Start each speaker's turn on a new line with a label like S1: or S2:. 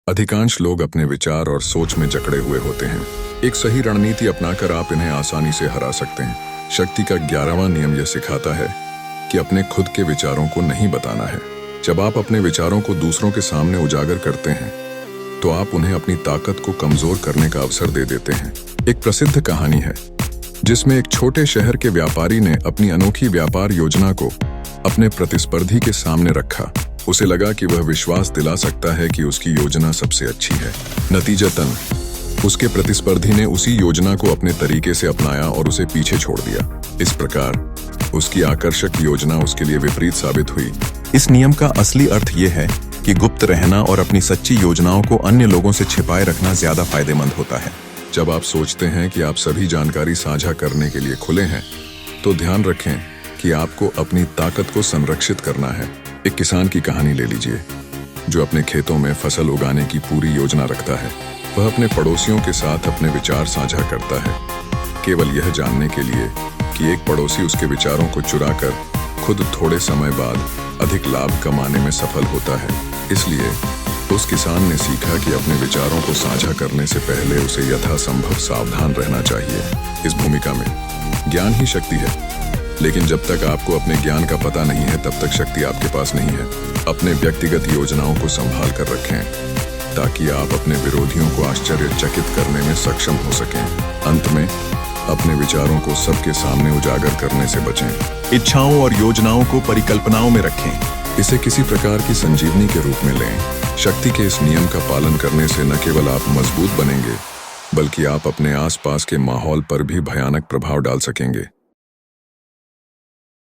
S1: अधिकांश लोग अपने विचार और सोच में जकड़े हुए होते हैं। एक सही रणनीति अपनाकर आप इन्हें आसानी से हरा सकते हैं। शक्ति का 11वां नियम यह सिखाता है कि अपने खुद के विचारों को नहीं बताना है। जब आप अपने विचारों को दूसरों के सामने उजागर करते हैं तो आप उन्हें अपनी ताकत को कमजोर करने का अवसर दे देते हैं। एक प्रसिद्ध कहानी है जिसमें एक छोटे शहर के व्यापारी ने अपनी अनोखी व्यापार योजना को अपने प्रतिस्पर्धी के सामने रखा। उसे लगा कि वह विश्वास दिला सकता है कि उसकी योजना सबसे अच्छी है। नतीजतन उसके प्रतिस्पर्धी ने उसी योजना को अपने तरीके से अपनाया और उसे पीछे छोड़ दिया। इस प्रकार उसकी आकर्षक योजना उसके लिए विपरीत साबित हुई।
S2: इस नियम का असली अर्थ यह है कि गुप्त रहना और अपनी सच्ची योजनाओं को अन्य लोगों से छिपाए रखना ज्यादा फायदेमंद होता है।
S1: जब आप सोचते हैं कि आप सभी जानकारी साझा करने के लिए खुले हैं, तो ध्यान रखें कि आपको अपनी ताकत को संरक्षित करना है। एक किसान की कहानी ले लीजिए, जो अपने खेतों में फसल उगाने की पूरी योजना रखता है। वह अपने पड़ोसियों के साथ अपने विचार साझा करता है, केवल यह जानने के लिए कि एक पड़ोसी उसके विचारों को चुराकर खुद थोड़े समय बाद अधिक लाभ कमाने में सफल होता है। इसलिए उस किसान ने सीखा कि अपने विचारों को साझा करने से पहले उसे यथासंभव सावधान रहना चाहिए। इस भूमिका में ज्ञान ही शक्ति है, लेकिन जब तक आपको अपने ज्ञान का पता नहीं है तब तक शक्ति आपके पास नहीं है। अपने व्यक्तिगत योजनाओं को संभाल कर रखें ताकि आप अपने विरोधियों को आश्चर्यचकित करने में सक्षम हो सकें। अंत में अपने विचारों को सबके सामने उजागर करने से बचें।
S2: इच्छाओं और योजनाओं को परिकल्पनाओं में रखें।
S1: इसे किसी प्रकार की संजीवनी के रूप में लें। शक्ति के इस नियम का पालन करने से न केवल आप मजबूत बनेंगे, बल्कि आप अपने आसपास के माहौल पर भी भयानक प्रभाव डाल सकेंगे।